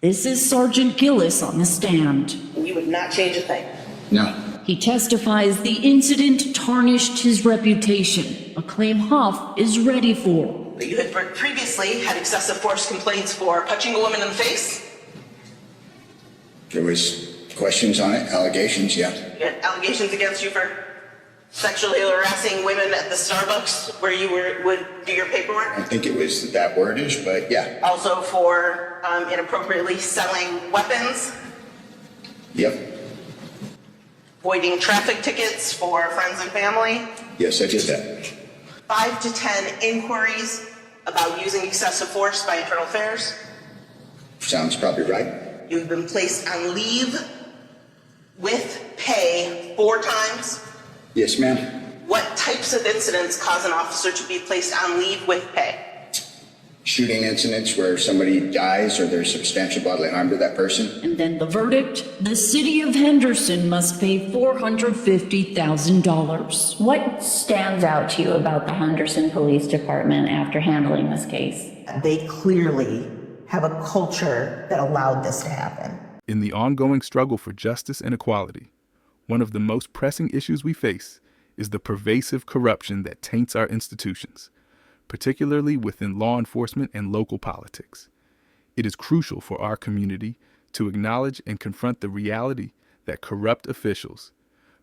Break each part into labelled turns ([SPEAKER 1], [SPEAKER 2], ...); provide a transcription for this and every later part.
[SPEAKER 1] This is Sergeant Gillis on the stand.
[SPEAKER 2] We would not change a thing.
[SPEAKER 3] No.
[SPEAKER 1] He testifies the incident tarnished his reputation, a claim Huff is ready for.
[SPEAKER 2] You had previously had excessive force complaints for punching a woman in the face.
[SPEAKER 3] There was questions on it, allegations, yeah.
[SPEAKER 2] You had allegations against you for sexually harassing women at the Starbucks where you would do your paperwork.
[SPEAKER 3] I think it was that wordish, but yeah.
[SPEAKER 2] Also for inappropriately selling weapons.
[SPEAKER 3] Yep.
[SPEAKER 2] Voiding traffic tickets for friends and family.
[SPEAKER 3] Yes, I did that.
[SPEAKER 2] 5 to 10 inquiries about using excessive force by Internal Affairs.
[SPEAKER 3] Sounds probably right.
[SPEAKER 2] You've been placed on leave with pay 4 times.
[SPEAKER 3] Yes, ma'am.
[SPEAKER 2] What types of incidents cause an officer to be placed on leave with pay?
[SPEAKER 1] Shooting incidents where somebody dies or there's substantial bodily harm to that person. And then the verdict, the city of Henderson must pay $450,000.
[SPEAKER 4] What stands out to you about the Henderson Police Department after handling this case?
[SPEAKER 2] They clearly have a culture that allowed this to happen.
[SPEAKER 5] In the ongoing struggle for justice and equality, one of the most pressing issues we face is the pervasive corruption that taints our institutions, particularly within law enforcement and local politics. It is crucial for our community to acknowledge and confront the reality that corrupt officials,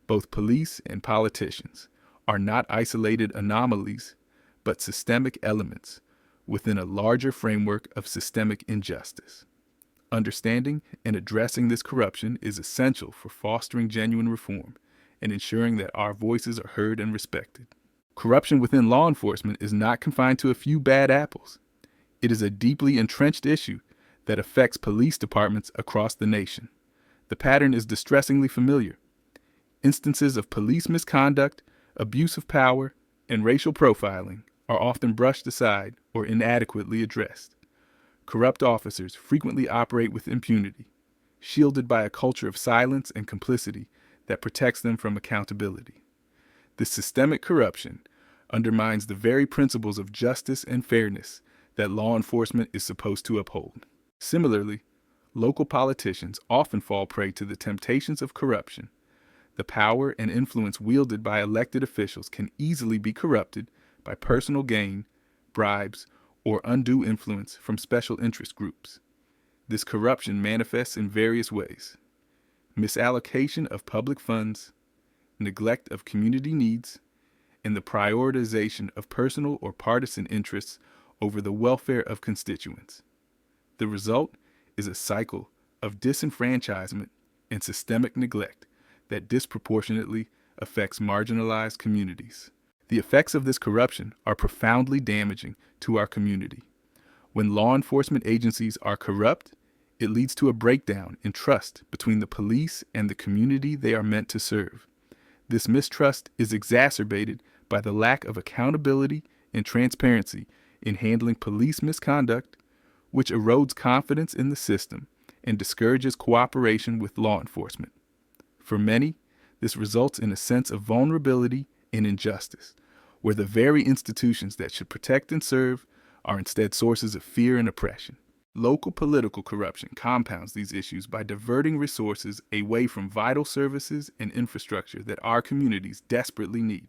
[SPEAKER 5] both police and politicians, are not isolated anomalies, but systemic elements within a larger framework of systemic injustice. Understanding and addressing this corruption is essential for fostering genuine reform and ensuring that our voices are heard and respected. Corruption within law enforcement is not confined to a few bad apples. It is a deeply entrenched issue that affects police departments across the nation. The pattern is distressingly familiar. Instances of police misconduct, abuse of power, and racial profiling are often brushed aside or inadequately addressed. Corrupt officers frequently operate with impunity, shielded by a culture of silence and complicity that protects them from accountability. This systemic corruption undermines the very principles of justice and fairness that law enforcement is supposed to uphold. Similarly, local politicians often fall prey to the temptations of corruption. The power and influence wielded by elected officials can easily be corrupted by personal gain, bribes, or undue influence from special interest groups. This corruption manifests in various ways: misallocation of public funds, neglect of community needs, and the prioritization of personal or partisan interests over the welfare of constituents. The result is a cycle of disenfranchisement and systemic neglect that disproportionately affects marginalized communities. The effects of this corruption are profoundly damaging to our community. When law enforcement agencies are corrupt, it leads to a breakdown in trust between the police and the community they are meant to serve. This mistrust is exacerbated by the lack of accountability and transparency in handling police misconduct, which erodes confidence in the system and discourages cooperation with law enforcement. For many, this results in a sense of vulnerability and injustice, where the very institutions that should protect and serve are instead sources of fear and oppression. Local political corruption compounds these issues by diverting resources away from vital services and infrastructure that our communities desperately need.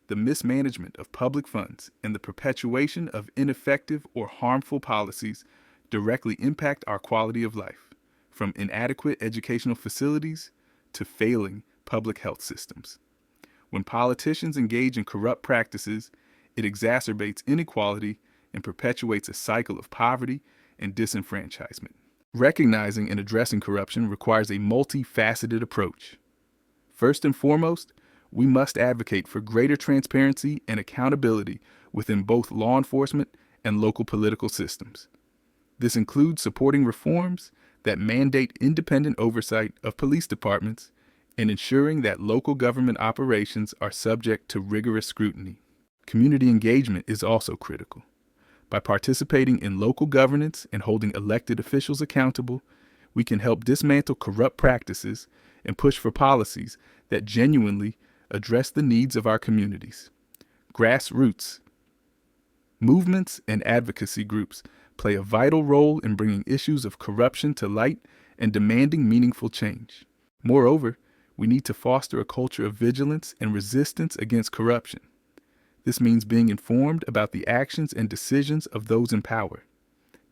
[SPEAKER 5] The mismanagement of public funds and the perpetuation of ineffective or harmful policies directly impact our quality of life, from inadequate educational facilities to failing public health systems. When politicians engage in corrupt practices, it exacerbates inequality and perpetuates a cycle of poverty and disenfranchisement. Recognizing and addressing corruption requires a multifaceted approach. First and foremost, we must advocate for greater transparency and accountability within both law enforcement and local political systems. This includes supporting reforms that mandate independent oversight of police departments and ensuring that local government operations are subject to rigorous scrutiny. Community engagement is also critical. By participating in local governance and holding elected officials accountable, we can help dismantle corrupt practices and push for policies that genuinely address the needs of our communities. Grassroots movements and advocacy groups play a vital role in bringing issues of corruption to light and demanding meaningful change. Moreover, we need to foster a culture of vigilance and resistance against corruption. This means being informed about the actions and decisions of those in power,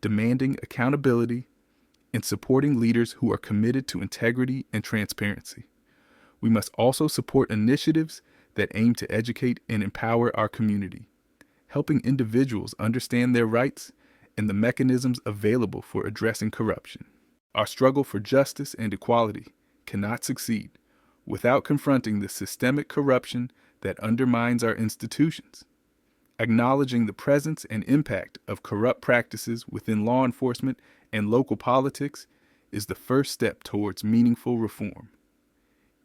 [SPEAKER 5] demanding accountability, and supporting leaders who are committed to integrity and transparency. We must also support initiatives that aim to educate and empower our community, helping individuals understand their rights and the mechanisms available for addressing corruption. Our struggle for justice and equality cannot succeed without confronting the systemic corruption that undermines our institutions. Acknowledging the presence and impact of corrupt practices within law enforcement and local politics is the first step towards meaningful reform.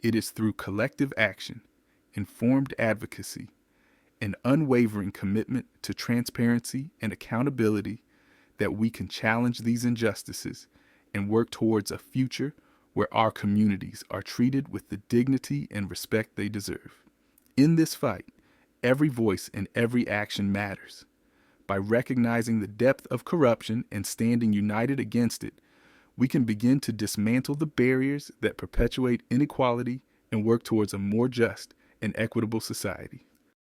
[SPEAKER 5] It is through collective action, informed advocacy, and unwavering commitment to transparency and accountability that we can challenge these injustices and work towards a future where our communities are treated with the dignity and respect they deserve. In this fight, every voice and every action matters. By recognizing the depth of corruption and standing united against it, we can begin to dismantle the barriers that perpetuate inequality and work towards a more just and equitable society.